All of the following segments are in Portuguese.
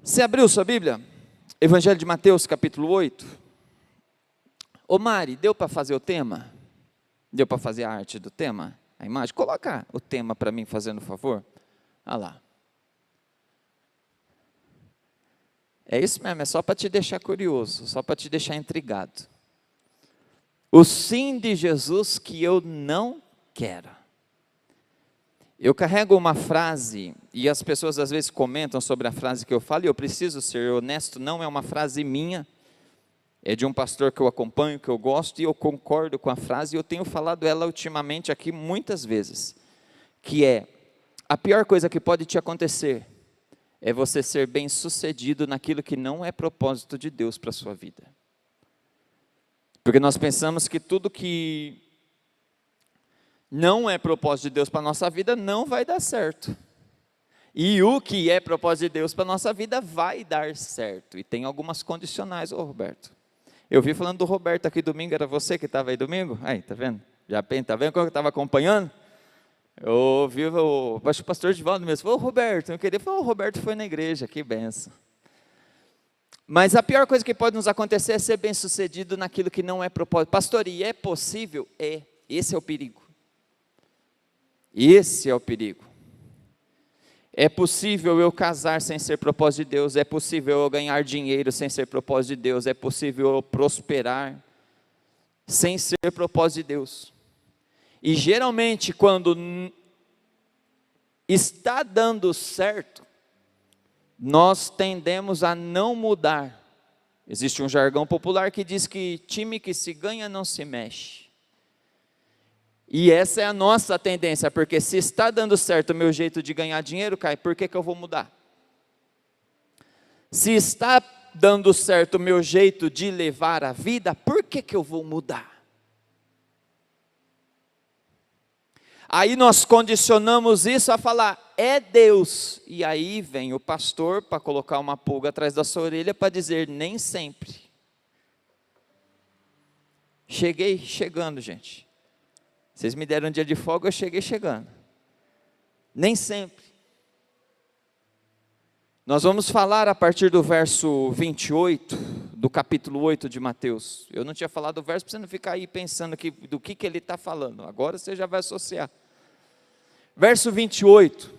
Você abriu sua Bíblia? Evangelho de Mateus, capítulo 8. Ô Mari, deu para fazer o tema? Deu para fazer a arte do tema? A imagem? Coloca o tema para mim, fazendo favor. Olha lá. É isso mesmo, é só para te deixar curioso, só para te deixar intrigado. O sim de Jesus que eu não quero. Eu carrego uma frase, e as pessoas às vezes comentam sobre a frase que eu falo, e eu preciso ser honesto, não é uma frase minha, é de um pastor que eu acompanho, que eu gosto, e eu concordo com a frase, e eu tenho falado ela ultimamente aqui muitas vezes, que é: a pior coisa que pode te acontecer é você ser bem-sucedido naquilo que não é propósito de Deus para a sua vida. Porque nós pensamos que tudo que não é propósito de Deus para a nossa vida não vai dar certo. E o que é propósito de Deus para a nossa vida vai dar certo. E tem algumas condicionais, ô Roberto. Eu vi falando do Roberto aqui domingo, era você que estava aí domingo? Aí, tá vendo? Já tá vendo como eu estava acompanhando? Eu ouvi o pastor Divaldo mesmo, falou: ô Roberto, eu queria falar, o Roberto foi na igreja, que benção. Mas a pior coisa que pode nos acontecer é ser bem-sucedido naquilo que não é propósito. Pastor, e é possível? É, esse é o perigo. Esse é o perigo. É possível eu casar sem ser propósito de Deus, é possível eu ganhar dinheiro sem ser propósito de Deus, é possível eu prosperar sem ser propósito de Deus. E geralmente quando está dando certo, nós tendemos a não mudar. Existe um jargão popular que diz que time que se ganha não se mexe. E essa é a nossa tendência, porque se está dando certo o meu jeito de ganhar dinheiro, Caio, por que eu vou mudar? Se está dando certo o meu jeito de levar a vida, por que eu vou mudar? Aí nós condicionamos isso a falar, é Deus. E aí vem o pastor para colocar uma pulga atrás da sua orelha para dizer, nem sempre. Cheguei chegando, gente. Vocês me deram um dia de folga, eu cheguei chegando. Nem sempre. Nós vamos falar a partir do verso 28, do capítulo 8 de Mateus. Eu não tinha falado o verso para você não ficar aí pensando do que ele está falando. Agora você já vai associar. Verso 28.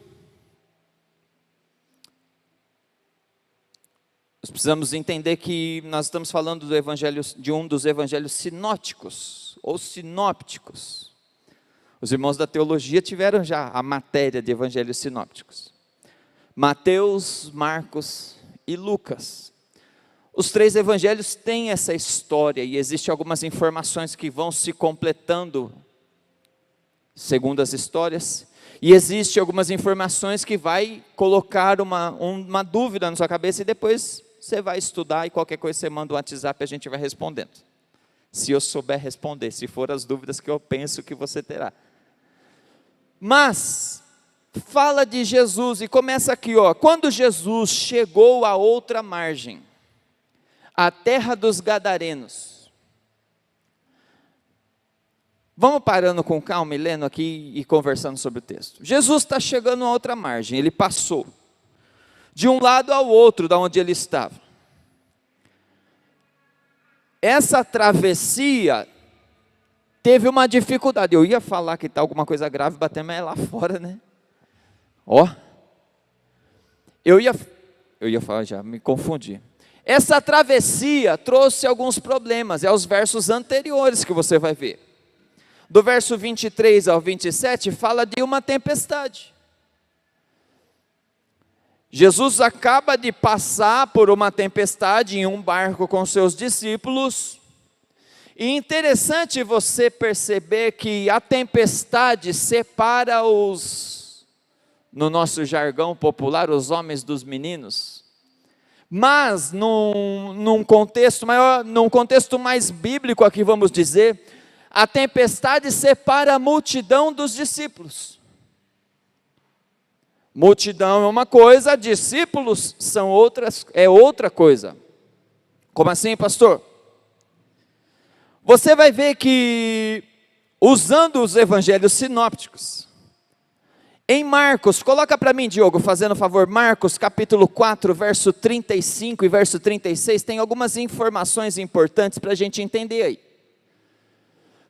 Nós precisamos entender que nós estamos falando do evangelho, de um dos evangelhos sinóticos, ou sinópticos. Os irmãos da teologia tiveram já a matéria de evangelhos sinópticos. Mateus, Marcos e Lucas. Os três evangelhos têm essa história e existem algumas informações que vão se completando segundo as histórias. E existem algumas informações que vai colocar uma dúvida na sua cabeça e depois você vai estudar e qualquer coisa você manda um WhatsApp e a gente vai respondendo. Se eu souber responder, se for as dúvidas que eu penso que você terá. Mas fala de Jesus e começa aqui, ó. Quando Jesus chegou à outra margem, a terra dos Gadarenos. Vamos parando com calma e lendo aqui e conversando sobre o texto. Jesus está chegando a outra margem, ele passou de um lado ao outro da onde ele estava. Essa travessia teve uma dificuldade. Eu ia falar que está alguma coisa grave batendo, mas é lá fora, né? Ó. Eu ia falar, já me confundi. Essa travessia trouxe alguns problemas. É os versos anteriores que você vai ver. Do verso 23 ao 27, fala de uma tempestade. Jesus acaba de passar por uma tempestade em um barco com seus discípulos. E interessante você perceber que a tempestade separa no nosso jargão popular, os homens dos meninos. Mas num contexto maior, num contexto mais bíblico aqui vamos dizer, a tempestade separa a multidão dos discípulos. Multidão é uma coisa, discípulos é outra coisa. Como assim, pastor? Você vai ver que, usando os evangelhos sinópticos, Em Marcos, coloca para mim, Diogo, fazendo favor, Marcos capítulo 4, verso 35 e verso 36, tem algumas informações importantes para a gente entender aí.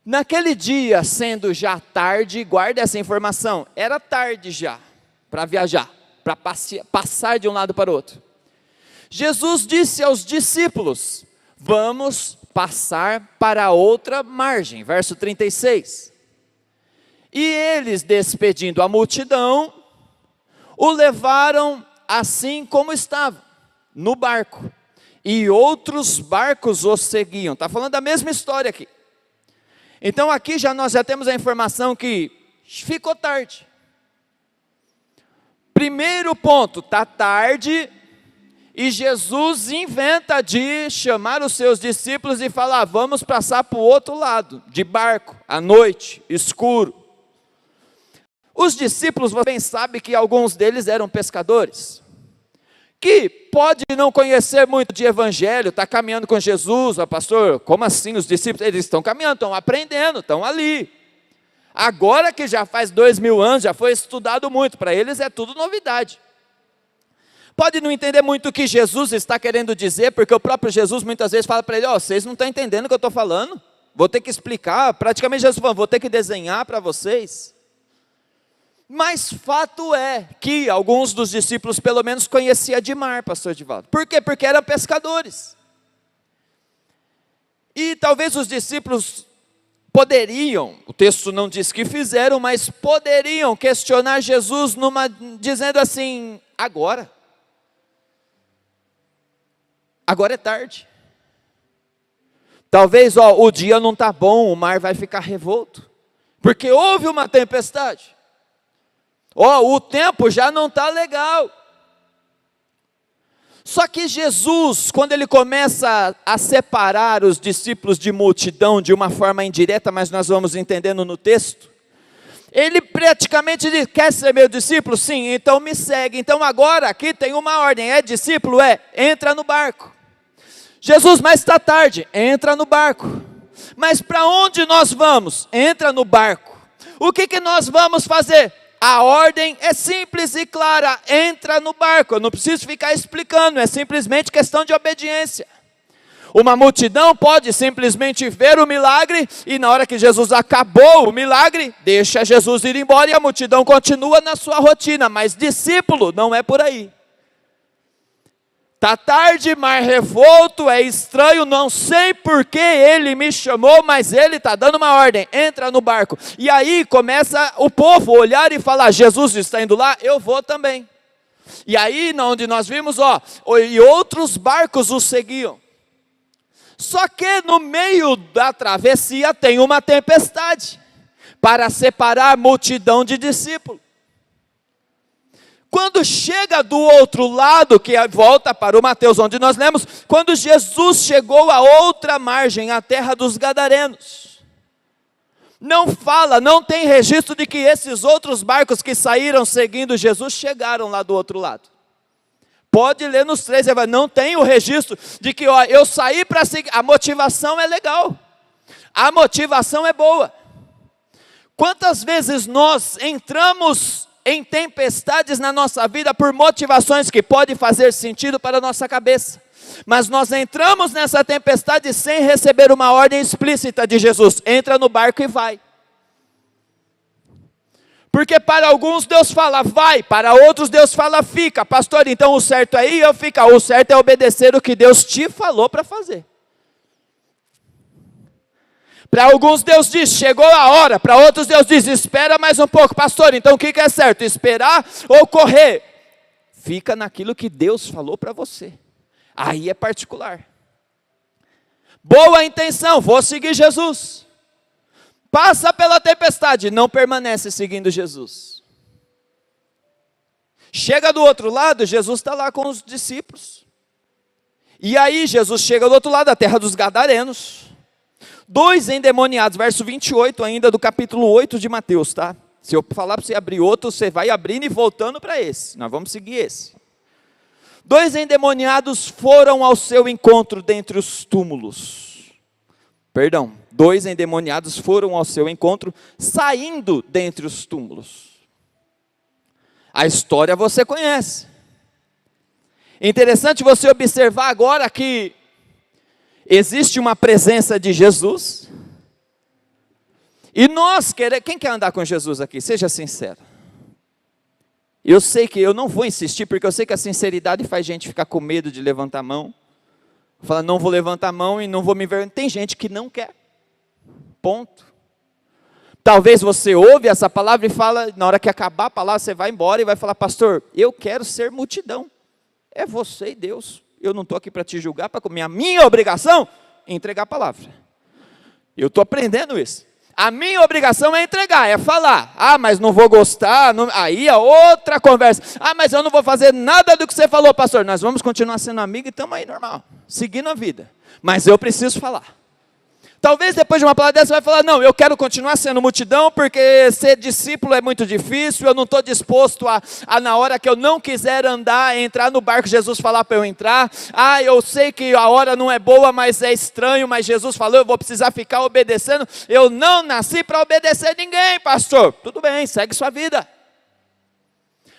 Naquele dia, sendo já tarde, guarda essa informação, era tarde já, para viajar, para passar de um lado para o outro. Jesus disse aos discípulos, vamos passar para a outra margem, verso 36. E eles, despedindo a multidão, o levaram assim como estava, no barco. E outros barcos o seguiam. Está falando da mesma história aqui. Então aqui nós já temos a informação que ficou tarde. Primeiro ponto, está tarde e Jesus inventa de chamar os seus discípulos e falar, vamos passar para o outro lado, de barco, à noite, escuro. Os discípulos, você bem sabe que alguns deles eram pescadores, que pode não conhecer muito de evangelho, está caminhando com Jesus, pastor, como assim os discípulos? Eles estão caminhando, estão aprendendo, estão ali. Agora que já faz 2000 anos, já foi estudado muito, para eles é tudo novidade. Pode não entender muito o que Jesus está querendo dizer, porque o próprio Jesus muitas vezes fala para ele, vocês não estão entendendo o que eu estou falando, vou ter que explicar, praticamente Jesus falando, vou ter que desenhar para vocês. Mas fato é que alguns dos discípulos pelo menos conheciam de mar, pastor Edivaldo. Por quê? Porque eram pescadores. E talvez os discípulos poderiam, o texto não diz que fizeram, mas poderiam questionar Jesus dizendo assim, agora é tarde. Talvez o dia não está bom, o mar vai ficar revolto, porque houve uma tempestade. O tempo já não está legal. Só que Jesus, quando ele começa a separar os discípulos de multidão de uma forma indireta, mas nós vamos entendendo no texto, ele praticamente diz, quer ser meu discípulo? Sim, então me segue. Então agora aqui tem uma ordem, é discípulo? Entra no barco. Jesus, mas está tarde, entra no barco. Mas para onde nós vamos? Entra no barco. O que nós vamos fazer? A ordem é simples e clara, entra no barco, eu não preciso ficar explicando, é simplesmente questão de obediência. Uma multidão pode simplesmente ver o milagre, e na hora que Jesus acabou o milagre, deixa Jesus ir embora e a multidão continua na sua rotina, mas discípulo não é por aí. Está tarde, mar revolto, é estranho, não sei por que ele me chamou, mas ele está dando uma ordem, entra no barco. E aí começa o povo a olhar e falar, Jesus está indo lá, eu vou também. E aí, onde nós vimos, e outros barcos o seguiam. Só que no meio da travessia tem uma tempestade, para separar a multidão de discípulos. Quando chega do outro lado, que volta para o Mateus, onde nós lemos, quando Jesus chegou à outra margem, a terra dos Gadarenos, não tem registro de que esses outros barcos que saíram seguindo Jesus, chegaram lá do outro lado. Pode ler nos 3, não tem o registro de que eu saí para seguir, a motivação é legal, a motivação é boa. Quantas vezes nós entramos em tempestades na nossa vida por motivações que podem fazer sentido para a nossa cabeça, mas nós entramos nessa tempestade sem receber uma ordem explícita de Jesus, entra no barco e vai. Porque para alguns Deus fala vai, para outros Deus fala fica. Pastor, então o certo é ir ou ficar? O certo é obedecer o que Deus te falou para fazer. Para alguns Deus diz, chegou a hora. Para outros Deus diz, espera mais um pouco. Pastor, então o que é certo? Esperar ou correr? Fica naquilo que Deus falou para você. Aí é particular. Boa intenção, vou seguir Jesus. Passa pela tempestade, não permanece seguindo Jesus. Chega do outro lado, Jesus está lá com os discípulos. E aí Jesus chega do outro lado, da terra dos Gadarenos. 2 endemoniados, verso 28 ainda do capítulo 8 de Mateus, tá? Se eu falar para você abrir outro, você vai abrindo e voltando para esse. Nós vamos seguir esse. 2 endemoniados foram ao seu encontro dentre os túmulos. 2 endemoniados foram ao seu encontro, saindo dentre os túmulos. A história você conhece. Interessante você observar agora que existe uma presença de Jesus. E nós queremos, quem quer andar com Jesus aqui? Seja sincero. Eu sei que eu não vou insistir, porque eu sei que a sinceridade faz gente ficar com medo de levantar a mão. Fala, não vou levantar a mão e não vou me ver. Tem gente que não quer. Ponto. Talvez você ouve essa palavra e fala, na hora que acabar a palavra, você vai embora e vai falar, pastor, eu quero ser multidão. É você e Deus. Eu não estou aqui para te julgar, para comer. A minha obrigação é entregar a palavra. Eu estou aprendendo isso. A minha obrigação é entregar, é falar. Ah, mas não vou gostar. Não... Aí é outra conversa. Ah, mas eu não vou fazer nada do que você falou, pastor. Nós vamos continuar sendo amigos e estamos aí normal, seguindo a vida. Mas eu preciso falar. Talvez depois de uma palavra dessa você vai falar, não, eu quero continuar sendo multidão, porque ser discípulo é muito difícil, eu não estou disposto a na hora que eu não quiser andar, entrar no barco, Jesus falar para eu entrar. Ah, eu sei que a hora não é boa, mas é estranho, mas Jesus falou, eu vou precisar ficar obedecendo. Eu não nasci para obedecer ninguém, pastor. Tudo bem, segue sua vida.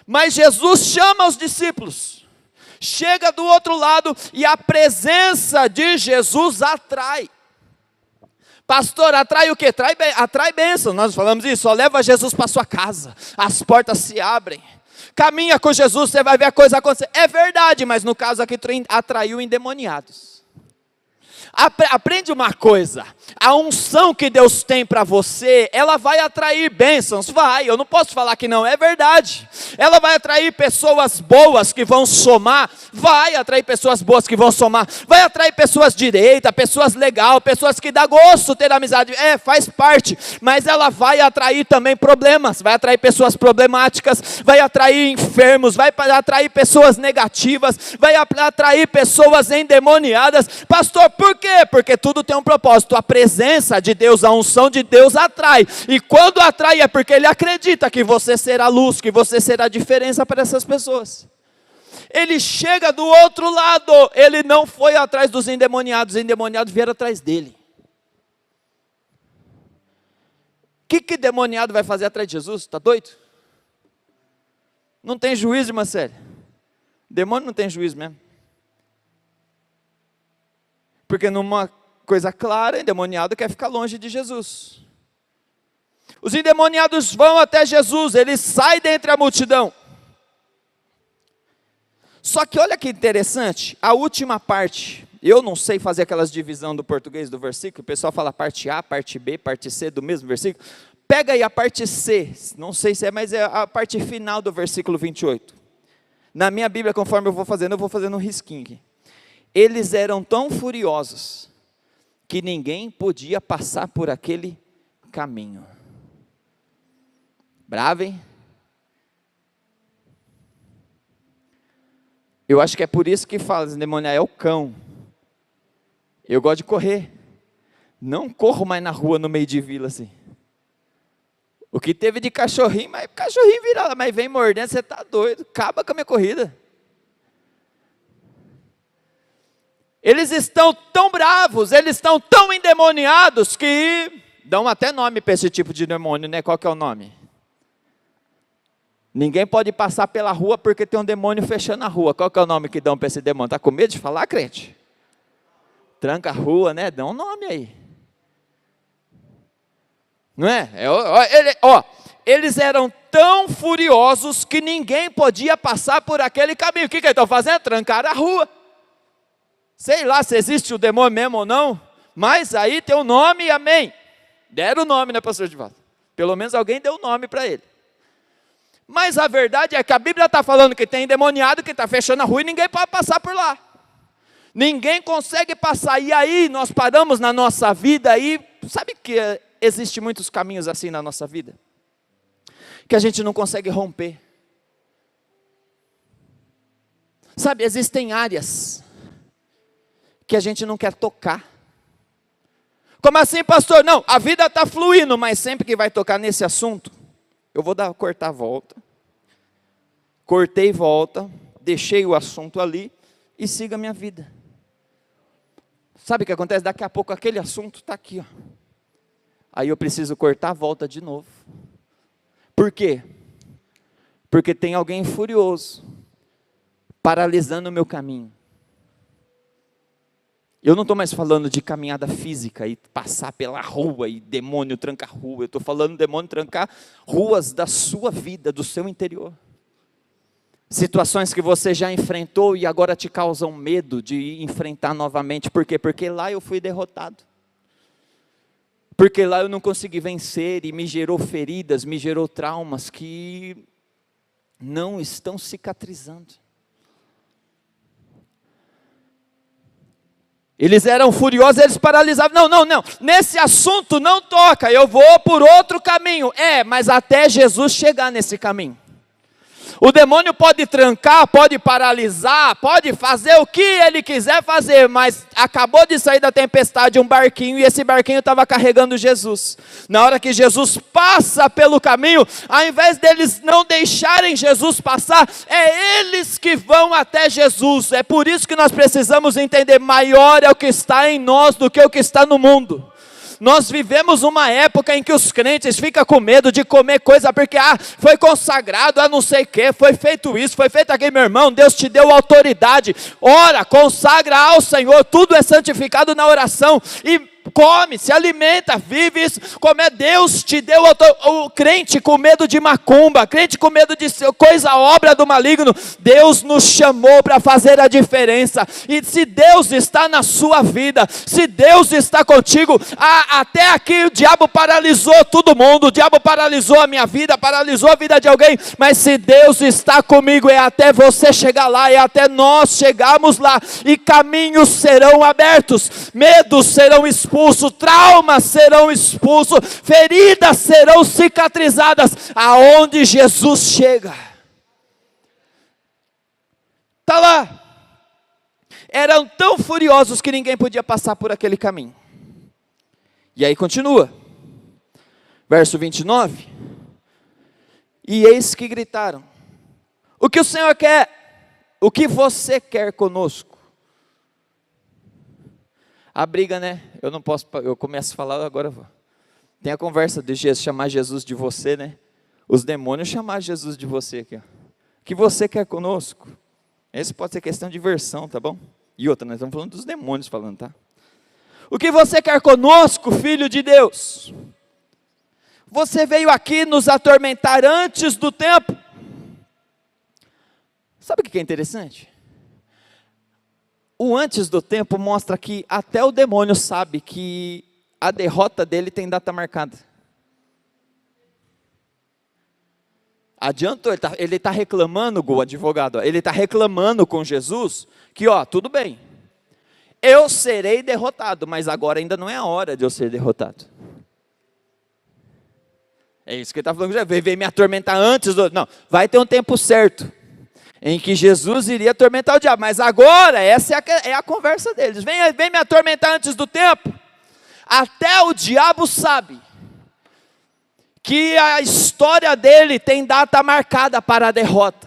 Mas Jesus chama os discípulos, chega do outro lado e a presença de Jesus atrai. Pastor, atrai o quê? Atrai bênção, nós falamos isso, só leva Jesus para sua casa, as portas se abrem, caminha com Jesus, você vai ver a coisa acontecer, é verdade, mas no caso aqui atraiu endemoniados. Aprende uma coisa, a unção que Deus tem para você, ela vai atrair bênçãos, vai, eu não posso falar que não, é verdade, ela vai atrair pessoas boas que vão somar, vai atrair pessoas boas que vão somar, vai atrair pessoas direitas, pessoas legais, pessoas que dá gosto ter amizade, faz parte, mas ela vai atrair também problemas, vai atrair pessoas problemáticas, vai atrair enfermos, vai atrair pessoas negativas, vai atrair pessoas endemoniadas. Pastor, por quê? Porque tudo tem um propósito, a presença de Deus, a unção de Deus atrai, e quando atrai é porque Ele acredita que você será luz, que você será a diferença para essas pessoas. Ele chega do outro lado, ele não foi atrás dos endemoniados, os endemoniados vieram atrás dele. O que endemoniado vai fazer atrás de Jesus? Está doido? Não tem juízo, irmã Célia. Demônio não tem juízo mesmo. Porque numa coisa clara, endemoniado quer ficar longe de Jesus. Os endemoniados vão até Jesus, eles saem dentre a multidão. Só que olha que interessante, a última parte, eu não sei fazer aquelas divisão do português do versículo, o pessoal fala parte A, parte B, parte C do mesmo versículo. Pega aí a parte C, não sei se é, mas é a parte final do versículo 28. Na minha Bíblia, conforme eu vou fazendo um risquinho aqui. Eles eram tão furiosos que ninguém podia passar por aquele caminho. Bravo, hein? Eu acho que é por isso que fala, endemoniado é o cão. Eu gosto de correr. Não corro mais na rua, no meio de vila assim. O que teve de cachorrinho, mas cachorrinho vira lá, mas vem mordendo, você está doido, acaba com a minha corrida. Eles estão tão bravos, eles estão tão endemoniados que dão até nome para esse tipo de demônio, né? Qual que é o nome? Ninguém pode passar pela rua porque tem um demônio fechando a rua. Qual que é o nome que dão para esse demônio? Está com medo de falar, crente? Tranca a rua, né? Dá um nome aí. Não é? Eles eram tão furiosos que ninguém podia passar por aquele caminho. O que eles estão fazendo? Trancaram a rua. Sei lá se existe o demônio mesmo ou não, mas aí tem o nome, amém. Deram o nome, né, pastor Divaldo? Pelo menos alguém deu o nome para ele. Mas a verdade é que a Bíblia está falando que tem endemoniado que está fechando a rua e ninguém pode passar por lá. Ninguém consegue passar. E aí nós paramos na nossa vida e sabe que existe muitos caminhos assim na nossa vida? Que a gente não consegue romper. Sabe, existem áreas que a gente não quer tocar. Como assim, pastor? Não, a vida está fluindo, mas sempre que vai tocar nesse assunto, eu vou cortar a volta. Cortei volta, deixei o assunto ali e siga a minha vida. Sabe o que acontece? Daqui a pouco aquele assunto está aqui, ó. Aí eu preciso cortar a volta de novo. Por quê? Porque tem alguém furioso, paralisando o meu caminho. Eu não estou mais falando de caminhada física e passar pela rua e demônio trancar rua. Eu estou falando demônio trancar ruas da sua vida, do seu interior. Situações que você já enfrentou e agora te causam medo de enfrentar novamente. Por quê? Porque lá eu fui derrotado. Porque lá eu não consegui vencer e me gerou feridas, me gerou traumas que não estão cicatrizando. Eles eram furiosos, eles paralisavam. Não, nesse assunto não toca, eu vou por outro caminho. Mas até Jesus chegar nesse caminho. O demônio pode trancar, pode paralisar, pode fazer o que ele quiser fazer, mas acabou de sair da tempestade um barquinho, e esse barquinho estava carregando Jesus. Na hora que Jesus passa pelo caminho, ao invés deles não deixarem Jesus passar, é eles que vão até Jesus. É por isso que nós precisamos entender, maior é o que está em nós do que o que está no mundo. Nós vivemos uma época em que os crentes ficam com medo de comer coisa, porque foi consagrado a não sei o que, foi feito isso, foi feito aquilo. Meu irmão, Deus te deu autoridade, ora, consagra ao Senhor, tudo é santificado na oração, e come, se alimenta, vive isso, como é Deus te deu, o crente com medo de macumba, crente com medo de coisa, obra do maligno. Deus nos chamou para fazer a diferença, e se Deus está na sua vida, se Deus está contigo, até aqui o diabo paralisou todo mundo, o diabo paralisou a minha vida, paralisou a vida de alguém, mas se Deus está comigo, é até você chegar lá, é até nós chegarmos lá, e caminhos serão abertos, medos serão expulsos, traumas serão expulsos, feridas serão cicatrizadas, aonde Jesus chega. Está lá, eram tão furiosos que ninguém podia passar por aquele caminho. E aí continua, verso 29, e eis que gritaram, o que o Senhor quer? O que você quer conosco? A briga, né? Eu não posso, eu começo a falar, agora vou. Tem a conversa de Jesus, chamar Jesus de você, né? Os demônios chamar Jesus de você aqui, ó. O que você quer conosco? Esse pode ser questão de versão, tá bom? E outra, nós estamos falando dos demônios falando, tá? O que você quer conosco, filho de Deus? Você veio aqui nos atormentar antes do tempo. Sabe o que é interessante? O antes do tempo mostra que até o demônio sabe que a derrota dele tem data marcada. Adiantou, ele está reclamando, o advogado, ele está reclamando com Jesus, que tudo bem, eu serei derrotado, mas agora ainda não é a hora de eu ser derrotado. É isso que ele está falando, já veio me atormentar antes, não, vai ter um tempo certo, em que Jesus iria atormentar o diabo, mas agora, essa é a conversa deles, vem me atormentar antes do tempo. Até o diabo sabe, que a história dele tem data marcada para a derrota,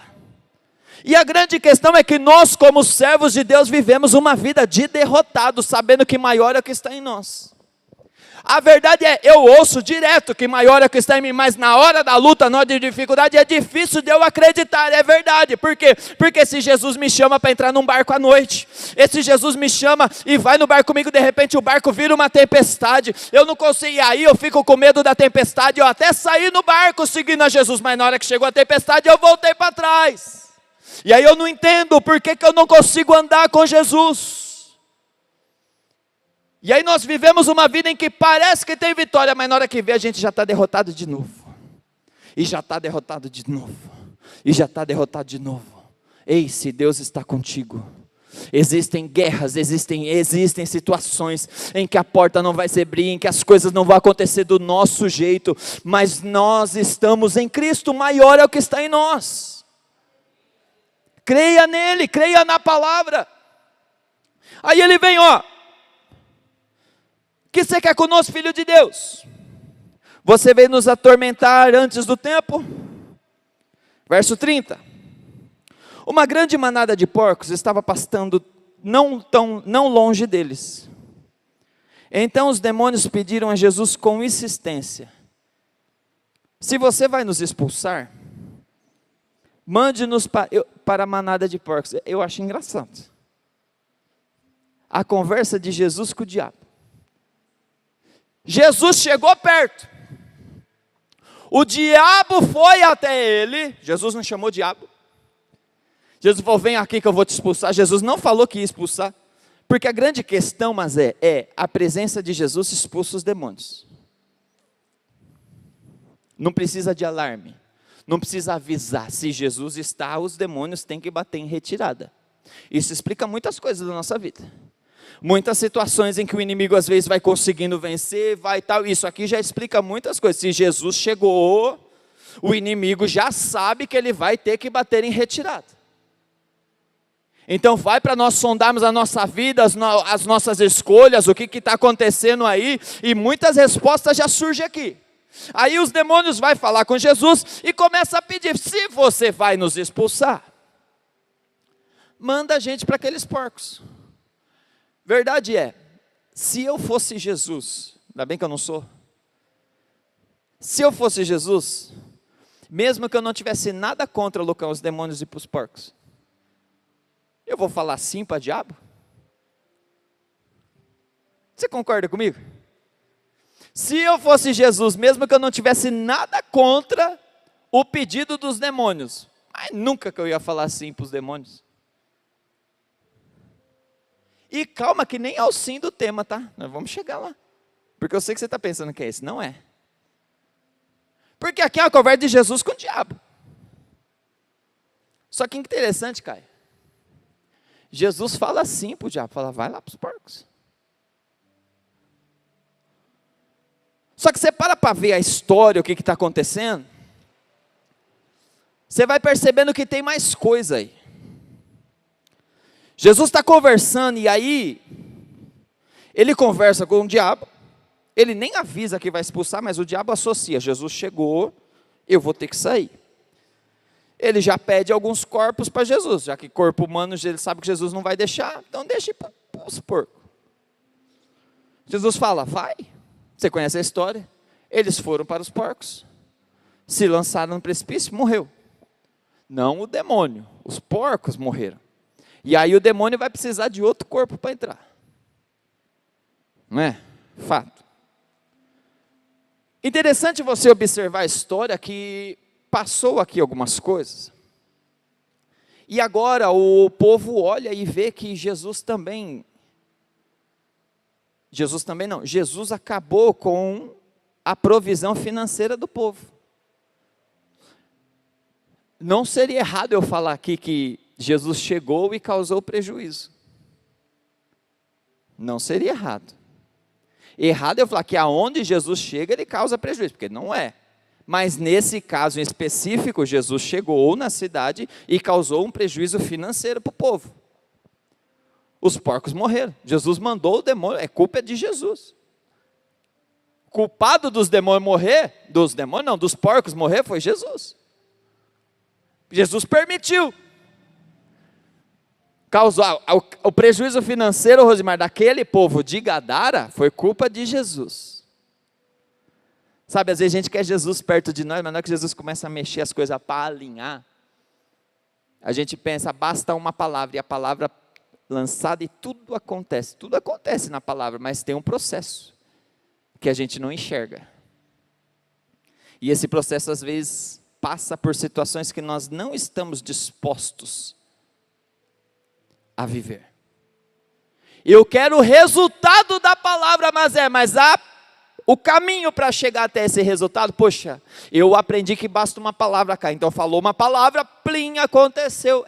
e a grande questão é que nós como servos de Deus vivemos uma vida de derrotado, sabendo que maior é o que está em nós. A verdade é, eu ouço direto que maior é o que está em mim, mas na hora da luta, na hora de dificuldade, é difícil de eu acreditar, é verdade. Por quê? Porque se Jesus me chama para entrar num barco à noite, esse Jesus me chama e vai no barco comigo, de repente o barco vira uma tempestade, eu não consigo, e aí eu fico com medo da tempestade, eu até saí no barco seguindo a Jesus, mas na hora que chegou a tempestade, eu voltei para trás, e aí eu não entendo por que eu não consigo andar com Jesus. E aí nós vivemos uma vida em que parece que tem vitória, mas na hora que vê a gente já está derrotado de novo. E já está derrotado de novo. E já está derrotado de novo. Ei, se Deus está contigo. Existem guerras, existem situações em que a porta não vai se abrir, em que as coisas não vão acontecer do nosso jeito. Mas nós estamos em Cristo, maior é o que está em nós. Creia nele, creia na palavra. Aí ele vem, que você quer conosco, filho de Deus? Você veio nos atormentar antes do tempo? Verso 30. Uma grande manada de porcos estava pastando não longe deles. Então os demônios pediram a Jesus com insistência: se você vai nos expulsar, Mande-nos para a manada de porcos. Eu acho engraçado. A conversa de Jesus com o diabo. Jesus chegou perto. O diabo foi até ele. Jesus não chamou o diabo. Jesus falou, vem aqui que eu vou te expulsar. Jesus não falou que ia expulsar. Porque a grande questão, mas é a presença de Jesus expulsa os demônios. Não precisa de alarme. Não precisa avisar. Se Jesus está, os demônios têm que bater em retirada. Isso explica muitas coisas da nossa vida. Muitas situações em que o inimigo às vezes vai conseguindo vencer, vai tal. Isso aqui já explica muitas coisas. Se Jesus chegou, o inimigo já sabe que ele vai ter que bater em retirada. Então vai para nós sondarmos a nossa vida, as nossas escolhas, o que está acontecendo aí, e muitas respostas já surgem aqui. Aí os demônios vão falar com Jesus e começa a pedir, se você vai nos expulsar, manda a gente para aqueles porcos. Verdade é, se eu fosse Jesus, ainda bem que eu não sou, se eu fosse Jesus, mesmo que eu não tivesse nada contra Lucão, os demônios e para os porcos, eu vou falar sim para o diabo? Você concorda comigo? Se eu fosse Jesus, mesmo que eu não tivesse nada contra o pedido dos demônios, mas nunca que eu ia falar sim para os demônios. E calma que nem é o sim do tema, tá? Nós vamos chegar lá. Porque eu sei que você está pensando que é esse, não é. Porque aqui é uma conversa de Jesus com o diabo. Só que interessante, Caio. Jesus fala assim para o diabo, fala, vai lá para os porcos. Só que você para ver a história, o que está acontecendo, você vai percebendo que tem mais coisa aí. Jesus está conversando e aí, ele conversa com o diabo, ele nem avisa que vai expulsar, mas o diabo associa, Jesus chegou, eu vou ter que sair. Ele já pede alguns corpos para Jesus, já que corpo humano ele sabe que Jesus não vai deixar, então deixa ir para os porcos. Jesus fala, vai, você conhece a história, eles foram para os porcos, se lançaram no precipício, morreu. Não o demônio, os porcos morreram. E aí o demônio vai precisar de outro corpo para entrar. Não é? Fato. Interessante você observar a história que passou aqui algumas coisas. E agora o povo olha e vê que Jesus acabou com a provisão financeira do povo. Não seria errado eu falar aqui que Jesus chegou e causou prejuízo. Não seria errado. Errado eu falar que aonde Jesus chega, ele causa prejuízo, porque não é. Mas nesse caso em específico, Jesus chegou na cidade e causou um prejuízo financeiro para o povo. Os porcos morreram. Jesus mandou o demônio, culpa de Jesus. Culpado dos demônios morrer, dos porcos morrer, foi Jesus. Jesus permitiu. Causou o prejuízo financeiro, Rosimar, daquele povo de Gadara, foi culpa de Jesus. Sabe, às vezes a gente quer Jesus perto de nós, mas na hora que Jesus começa a mexer as coisas para alinhar, a gente pensa, basta uma palavra, e a palavra lançada e tudo acontece na palavra, mas tem um processo, que a gente não enxerga. E esse processo às vezes passa por situações que nós não estamos dispostos a viver. Eu quero o resultado da palavra, mas o caminho para chegar até esse resultado, poxa, eu aprendi que basta uma palavra cá, então falou uma palavra, plim, aconteceu.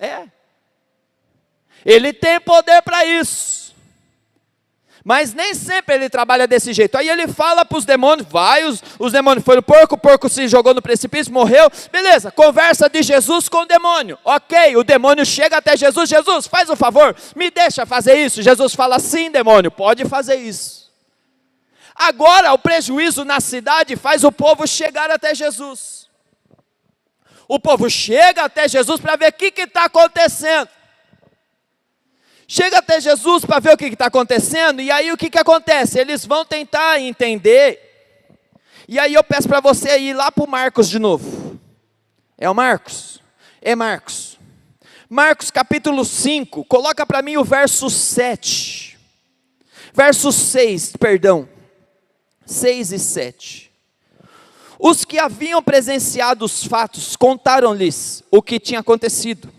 Ele tem poder para isso, mas nem sempre ele trabalha desse jeito. Aí ele fala para os demônios, os demônios foram o porco se jogou no precipício, morreu, beleza, conversa de Jesus com o demônio, ok, o demônio chega até Jesus, Jesus, faz um favor, me deixa fazer isso. Jesus fala, sim demônio, pode fazer isso. Agora o prejuízo na cidade faz o povo chegar até Jesus. O povo chega até Jesus para ver o que está acontecendo. Chega até Jesus para ver o que está acontecendo, e aí o que acontece? Eles vão tentar entender, e aí eu peço para você ir lá para o Marcos de novo. É o Marcos? é Marcos. Marcos capítulo 5, coloca para mim o verso 7. Verso 6, perdão. 6 e 7. Os que haviam presenciado os fatos contaram-lhes o que tinha acontecido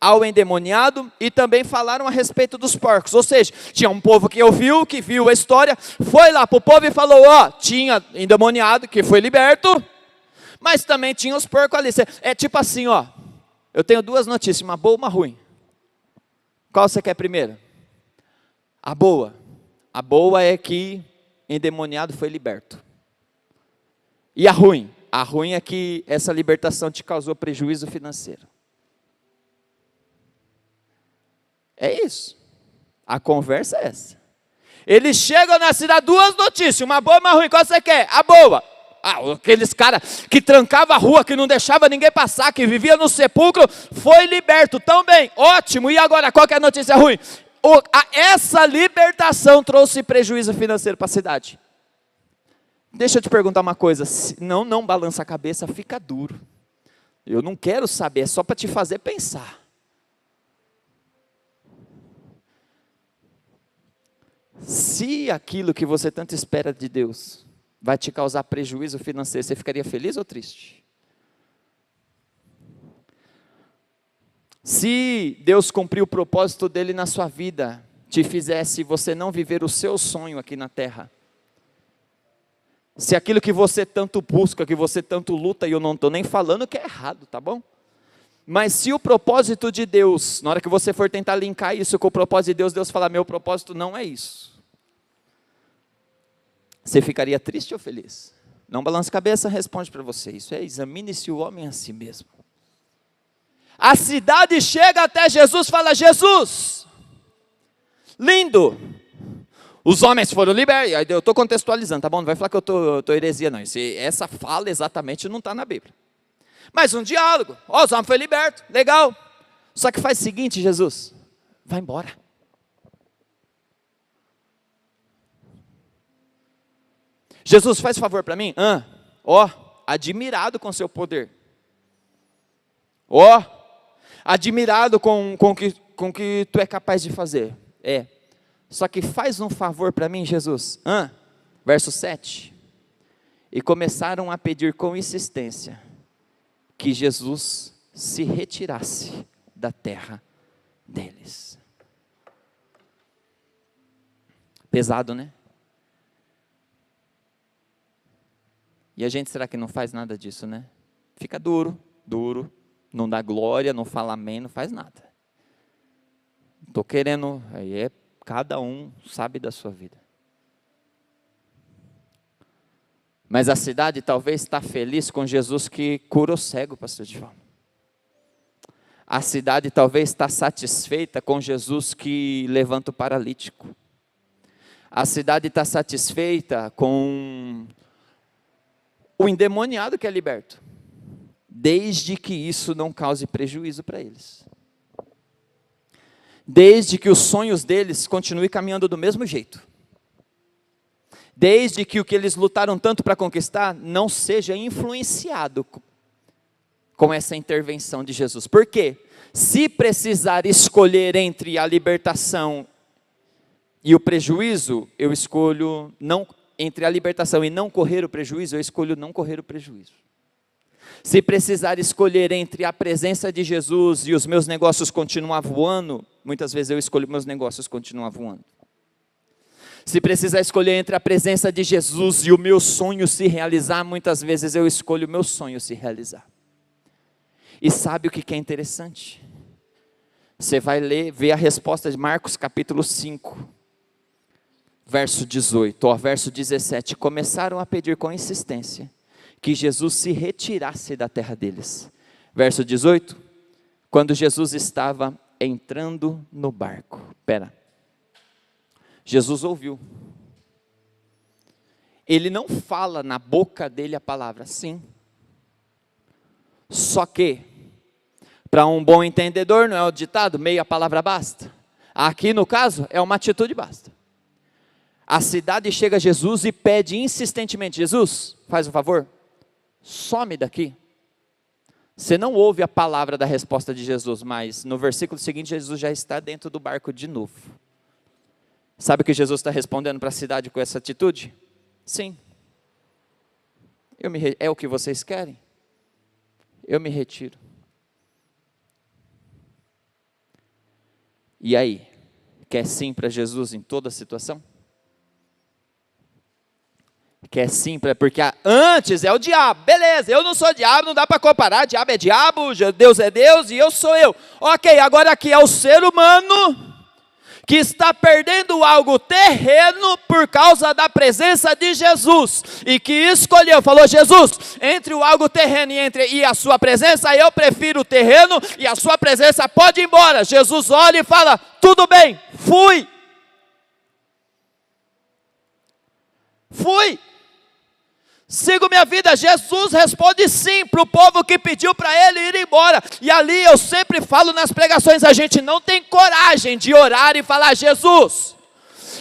ao endemoniado e também falaram a respeito dos porcos. Ou seja, tinha um povo que ouviu, que viu a história, foi lá para o povo e falou, tinha endemoniado que foi liberto, mas também tinha os porcos ali. É tipo assim, eu tenho duas notícias, uma boa e uma ruim. Qual você quer primeiro? A boa. A boa é que endemoniado foi liberto. E a ruim? A ruim é que essa libertação te causou prejuízo financeiro. É isso. A conversa é essa. Eles chegam na cidade, duas notícias, uma boa e uma ruim. Qual você quer? A boa. Aqueles caras que trancavam a rua, que não deixava ninguém passar, que vivia no sepulcro, foi liberto. Tão bem, ótimo. E agora, qual que é a notícia ruim? Essa libertação trouxe prejuízo financeiro para a cidade. Deixa eu te perguntar uma coisa, não balança a cabeça, fica duro. Eu não quero saber, é só para te fazer pensar. Se aquilo que você tanto espera de Deus vai te causar prejuízo financeiro, você ficaria feliz ou triste? Se Deus cumprir o propósito dele na sua vida, te fizesse você não viver o seu sonho aqui na terra, se aquilo que você tanto busca, que você tanto luta, e eu não estou nem falando que é errado, tá bom? Mas se o propósito de Deus, na hora que você for tentar linkar isso com o propósito de Deus, Deus falar, meu propósito não é isso. Você ficaria triste ou feliz? Não balance a cabeça, responde para você. Isso examine-se o homem a si mesmo. A cidade chega até Jesus, fala, Jesus, lindo. Os homens foram libertos, eu estou contextualizando, tá bom? Não vai falar que eu estou heresia não, essa fala exatamente não está na Bíblia. Mas um diálogo, os homens foram libertos, legal. Só que faz o seguinte, Jesus, vai embora. Jesus, faz favor para mim, admirado com seu poder. Admirado com o que tu é capaz de fazer. Só que faz um favor para mim, Jesus. Verso 7. E começaram a pedir com insistência que Jesus se retirasse da terra deles. Pesado, né? E a gente, será que não faz nada disso, né? Fica duro, não dá glória, não fala amém, não faz nada. Estou querendo, aí cada um sabe da sua vida. Mas a cidade talvez está feliz com Jesus que cura o cego, pastor Divaldo. A cidade talvez está satisfeita com Jesus que levanta o paralítico. A cidade está satisfeita com o endemoniado que é liberto, desde que isso não cause prejuízo para eles. Desde que os sonhos deles continuem caminhando do mesmo jeito. Desde que o que eles lutaram tanto para conquistar não seja influenciado com essa intervenção de Jesus. Por quê? Se precisar escolher entre a libertação e o prejuízo, eu escolho não, entre a libertação e não correr o prejuízo, eu escolho não correr o prejuízo. Se precisar escolher entre a presença de Jesus e os meus negócios continuar voando, muitas vezes eu escolho meus negócios continuar voando. Se precisar escolher entre a presença de Jesus e o meu sonho se realizar, muitas vezes eu escolho o meu sonho se realizar. E sabe o que é interessante? Você vai ver a resposta de Marcos capítulo 5, verso 18, verso 17. Começaram a pedir com insistência que Jesus se retirasse da terra deles. Verso 18, quando Jesus estava entrando no barco. Jesus ouviu. Ele não fala na boca dele a palavra sim. Só que, para um bom entendedor, não é o ditado, meia palavra basta. Aqui no caso, é uma atitude basta. A cidade chega a Jesus e pede insistentemente, Jesus, faz um favor, some daqui. Você não ouve a palavra da resposta de Jesus, mas no versículo seguinte, Jesus já está dentro do barco de novo. Sabe o que Jesus está respondendo para a cidade com essa atitude? Sim. É o que vocês querem? Eu me retiro. E aí? Quer sim para Jesus em toda situação? Quer sim, porque antes é o diabo, beleza, eu não sou diabo, não dá para comparar, diabo é diabo, Deus é Deus e eu sou eu. Ok, agora aqui é o ser humano que está perdendo algo terreno por causa da presença de Jesus, e que escolheu, falou: Jesus, entre o algo terreno e a sua presença, eu prefiro o terreno, e a sua presença pode ir embora. Jesus olha e fala: tudo bem, fui. Sigo minha vida. Jesus responde sim para o povo que pediu para ele ir embora. E ali eu sempre falo nas pregações, a gente não tem coragem de orar e falar: Jesus,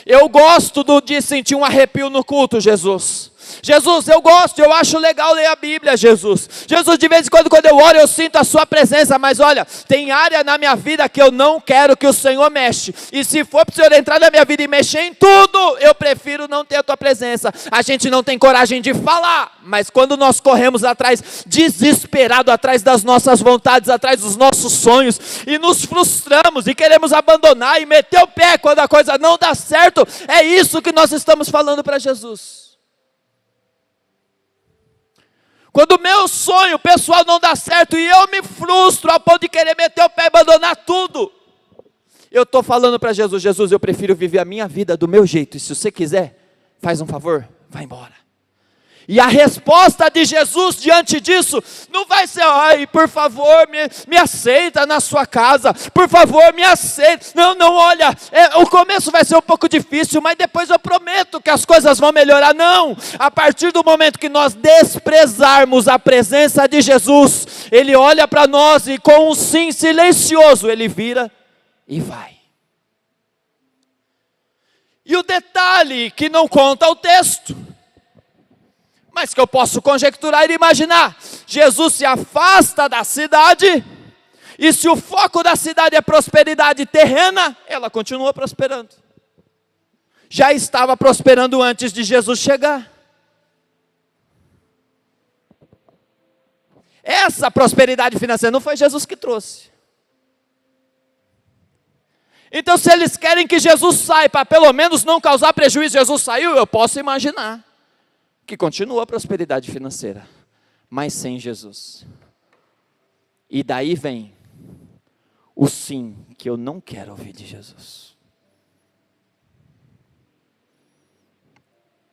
eu gosto de sentir um arrepio no culto, Jesus, eu acho legal ler a Bíblia, Jesus, de vez em quando eu oro eu sinto a sua presença, mas olha, tem área na minha vida que eu não quero que o Senhor mexe, e se for para o Senhor entrar na minha vida e mexer em tudo, eu prefiro não ter a tua presença. A gente não tem coragem de falar, mas quando nós corremos atrás, desesperado, atrás das nossas vontades, atrás dos nossos sonhos, e nos frustramos, e queremos abandonar, e meter o pé quando a coisa não dá certo, é isso que nós estamos falando para Jesus. Quando o meu sonho pessoal não dá certo e eu me frustro ao ponto de querer meter o pé e abandonar tudo, eu estou falando para Jesus: Jesus, eu prefiro viver a minha vida do meu jeito, e se você quiser, faz um favor, vai embora. E a resposta de Jesus diante disso não vai ser: ai, por favor, me aceita na sua casa, por favor, me aceita. Não, olha, o começo vai ser um pouco difícil, mas depois eu prometo que as coisas vão melhorar. Não, a partir do momento que nós desprezarmos a presença de Jesus, Ele olha para nós e com um sim silencioso, Ele vira e vai. E o detalhe que não conta o texto, mas que eu posso conjecturar e imaginar: Jesus se afasta da cidade, e se o foco da cidade é prosperidade terrena, ela continua prosperando. Já estava prosperando antes de Jesus chegar. Essa prosperidade financeira não foi Jesus que trouxe. Então, se eles querem que Jesus saia para pelo menos não causar prejuízo, Jesus saiu, eu posso imaginar que continua a prosperidade financeira, mas sem Jesus. E daí vem o sim que eu não quero ouvir de Jesus.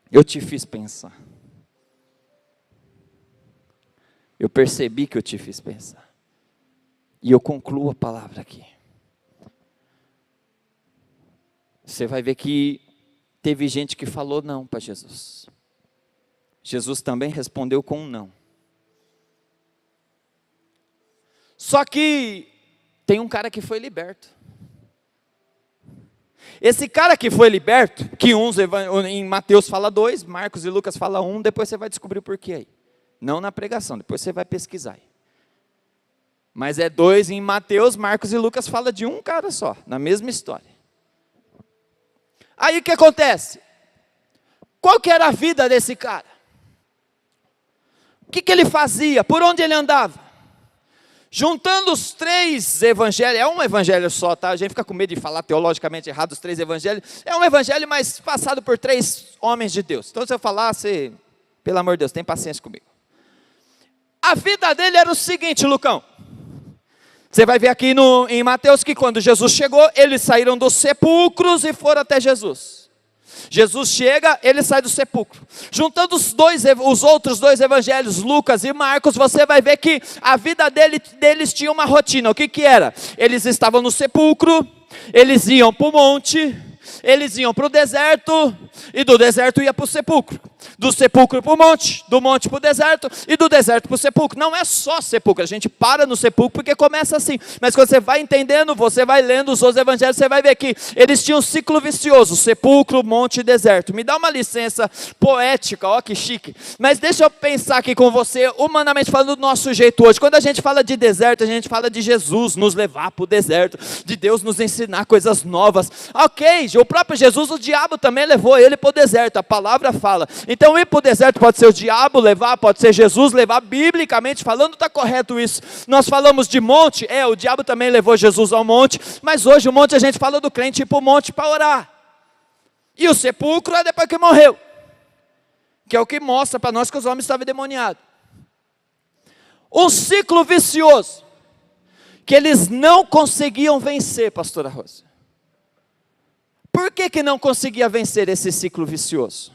Eu te fiz pensar. Eu percebi que eu te fiz pensar. E eu concluo a palavra aqui. Você vai ver que teve gente que falou não para Jesus. Jesus também respondeu com um não. Só que tem um cara que foi liberto. Esse cara que foi liberto, que em Mateus fala 2, Marcos e Lucas fala 1, depois você vai descobrir o porquê aí. Não na pregação, depois você vai pesquisar aí. Mas é 2 em Mateus, Marcos e Lucas fala de um cara só, na mesma história. Aí o que acontece? Qual que era a vida desse cara? O que ele fazia? Por onde ele andava? Juntando os 3 evangelhos, é um evangelho só, tá? A gente fica com medo de falar teologicamente errado os 3 evangelhos. É um evangelho, mas passado por 3 homens de Deus. Então se eu falar, você, pelo amor de Deus, tem paciência comigo. A vida dele era o seguinte, Lucão. Você vai ver aqui em Mateus que quando Jesus chegou, eles saíram dos sepulcros e foram até Jesus. Jesus chega, ele sai do sepulcro. Juntando os outros 2 evangelhos, Lucas e Marcos, você vai ver que a vida deles tinha uma rotina. O que era? Eles estavam no sepulcro, eles iam para o monte, eles iam para o deserto, e do deserto ia para o sepulcro. do sepulcro para o monte, do monte para o deserto e do deserto para o sepulcro. Não é só sepulcro, a gente para no sepulcro porque começa assim, mas quando você vai entendendo, você vai lendo os outros evangelhos, você vai ver que eles tinham um ciclo vicioso, sepulcro, monte e deserto. Me dá uma licença poética, ó que chique, mas deixa eu pensar aqui com você, humanamente falando do nosso jeito hoje. Quando a gente fala de deserto, a gente fala de Jesus nos levar para o deserto, de Deus nos ensinar coisas novas. Ok, o próprio Jesus, o diabo também levou ele para o deserto, a palavra fala. Então ir para o deserto pode ser o diabo levar, pode ser Jesus levar, biblicamente falando está correto isso. Nós falamos de monte, o diabo também levou Jesus ao monte, mas hoje o monte a gente fala do crente ir para o monte para orar. E o sepulcro é depois que morreu, que é o que mostra para nós que os homens estavam endemoniados. Um ciclo vicioso, que eles não conseguiam vencer, pastora Rosa. Por que não conseguia vencer esse ciclo vicioso?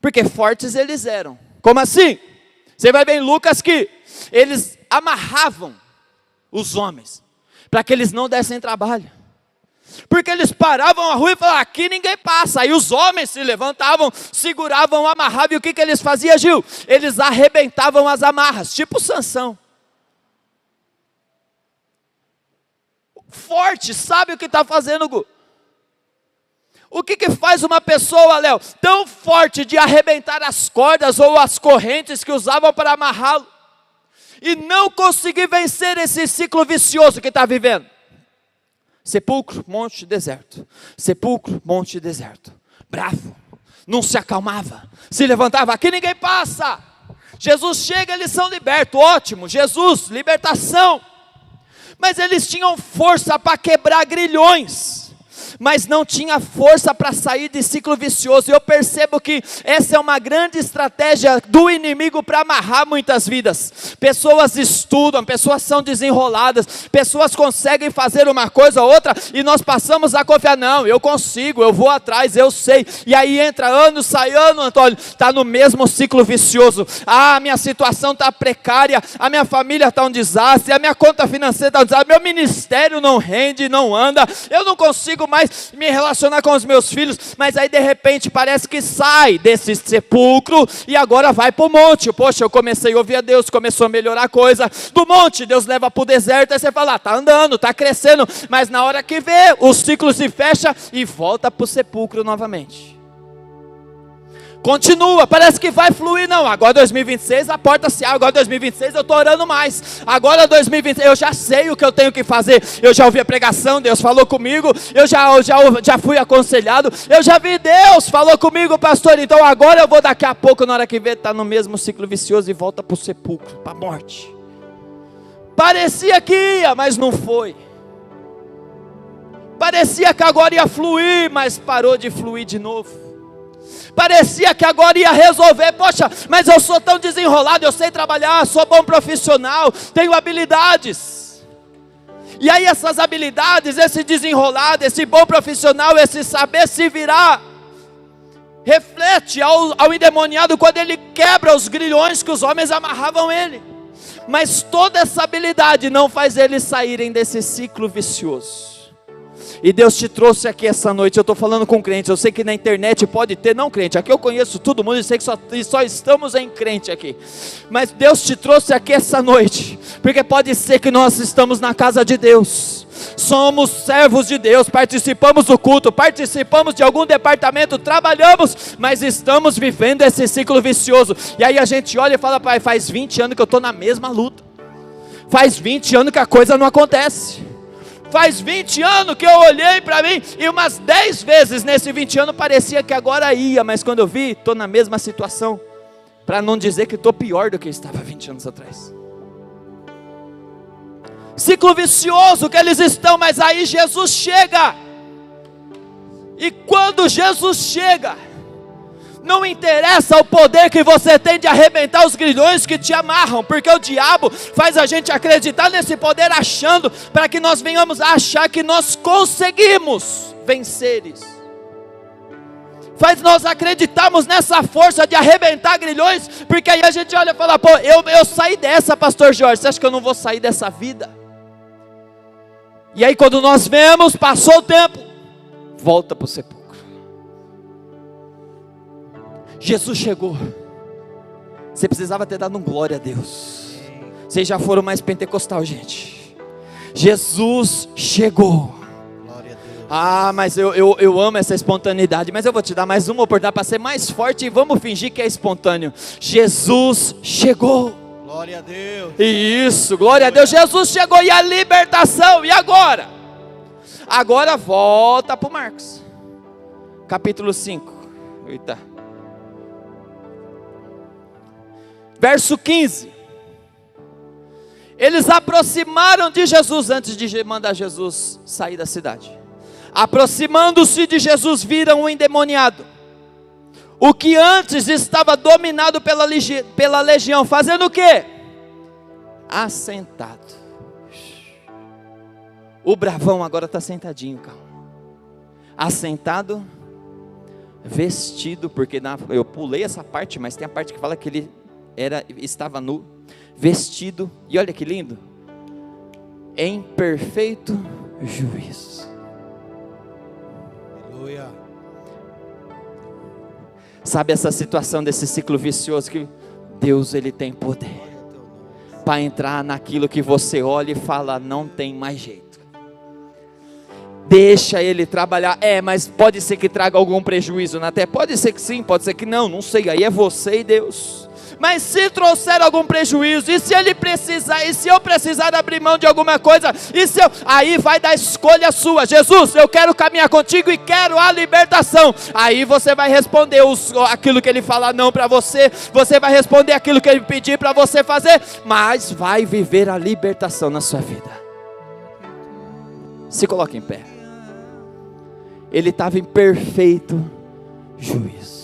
Porque fortes eles eram. Como assim? Você vai ver em Lucas que eles amarravam os homens, para que eles não dessem trabalho. Porque eles paravam a rua e falavam, aqui ninguém passa. Aí os homens se levantavam, seguravam, amarravam. E o que eles faziam, Gil? Eles arrebentavam as amarras, tipo Sansão. Forte, sabe o que está fazendo, Gu? O que faz uma pessoa, Léo, tão forte de arrebentar as cordas ou as correntes que usavam para amarrá-lo e não conseguir vencer esse ciclo vicioso que está vivendo? Sepulcro, monte, deserto. Sepulcro, monte, deserto. Bravo, não se acalmava, se levantava, aqui ninguém passa. Jesus chega, eles são libertos, ótimo, Jesus, libertação. Mas eles tinham força para quebrar grilhões, mas não tinha força para sair de ciclo vicioso. E eu percebo que essa é uma grande estratégia do inimigo para amarrar muitas vidas. Pessoas estudam, pessoas são desenroladas, pessoas conseguem fazer uma coisa ou outra, e nós passamos a confiar, não, eu consigo, eu vou atrás, eu sei. E aí entra ano, sai ano, Antônio, está no mesmo ciclo vicioso. A minha situação está precária, a minha família está um desastre, a minha conta financeira está um desastre, meu ministério não rende, não anda, eu não consigo mais me relacionar com os meus filhos. Mas aí de repente parece que sai desse sepulcro e agora vai para o monte. Poxa, eu comecei a ouvir a Deus, começou a melhorar a coisa. Do monte Deus leva para o deserto, aí você fala, está andando, está crescendo, mas na hora que vê, o ciclo se fecha e volta para o sepulcro novamente. Continua, parece que vai fluir, não, agora 2026 a porta se abre, agora 2026 eu estou orando mais, agora 2026 eu já sei o que eu tenho que fazer, eu já ouvi a pregação, Deus falou comigo, eu já fui aconselhado, eu já vi Deus, falou comigo, pastor, então agora eu vou daqui a pouco, na hora que ver, está no mesmo ciclo vicioso e volta para o sepulcro, para a morte. Parecia que ia, mas não foi. Parecia que agora ia fluir, mas parou de fluir de novo. Parecia que agora ia resolver, poxa, mas eu sou tão desenrolado, eu sei trabalhar, sou bom profissional, tenho habilidades. E aí essas habilidades, esse desenrolado, esse bom profissional, esse saber se virar, reflete ao endemoniado quando ele quebra os grilhões que os homens amarravam ele. Mas toda essa habilidade não faz eles saírem desse ciclo vicioso. E Deus te trouxe aqui essa noite, eu estou falando com crentes, eu sei que na internet pode ter não crente, aqui eu conheço todo mundo e sei que só estamos em crente aqui, mas Deus te trouxe aqui essa noite, porque pode ser que nós estamos na casa de Deus, somos servos de Deus, participamos do culto, participamos de algum departamento, trabalhamos, mas estamos vivendo esse ciclo vicioso, e aí a gente olha e fala, pai, faz 20 anos que eu estou na mesma luta, faz 20 anos que a coisa não acontece, faz 20 anos que eu olhei para mim, e umas 10 vezes nesse 20 anos parecia que agora ia, mas quando eu vi, estou na mesma situação, para não dizer que estou pior do que estava 20 anos atrás. Ciclo vicioso que eles estão, mas aí Jesus chega, e quando Jesus chega, não interessa o poder que você tem de arrebentar os grilhões que te amarram, porque o diabo faz a gente acreditar nesse poder, achando, para que nós venhamos a achar que nós conseguimos vencer isso. Faz nós acreditarmos nessa força de arrebentar grilhões, porque aí a gente olha e fala, pô, eu saí dessa, pastor Jorge, você acha que eu não vou sair dessa vida? E aí quando nós vemos, passou o tempo, volta para o sepulcro. Jesus chegou. Você precisava ter dado um glória a Deus. Vocês já foram mais pentecostal, gente. Jesus chegou. Mas eu amo essa espontaneidade, mas eu vou te dar mais uma oportunidade para ser mais forte e vamos fingir que é espontâneo. Jesus chegou. Glória a Deus. Isso, glória a Deus. Jesus chegou e a libertação. E agora? Agora volta para o Marcos. Capítulo 5. Eita. Verso 15. Eles aproximaram de Jesus antes de mandar Jesus sair da cidade. Aproximando-se de Jesus, viram o endemoniado, o que antes estava dominado pela legião, fazendo o quê? Assentado. O bravão agora está sentadinho, calma. Assentado, vestido, porque eu pulei essa parte, mas tem a parte que fala que ele estava nu, vestido, e olha que lindo, em perfeito juízo. Aleluia. Sabe essa situação desse ciclo vicioso que Deus ele tem poder para entrar naquilo que você olha e fala, não tem mais jeito. Deixa ele trabalhar. Mas pode ser que traga algum prejuízo na terra. Pode ser que sim, pode ser que não sei. Aí é você e Deus. Mas se trouxer algum prejuízo, e se ele precisar, e se eu precisar abrir mão de alguma coisa, aí vai dar escolha sua. Jesus, eu quero caminhar contigo e quero a libertação. Aí você vai responder aquilo que ele falar não para você, você vai responder aquilo que ele pedir para você fazer, mas vai viver a libertação na sua vida. Se coloque em pé. Ele estava em perfeito juízo.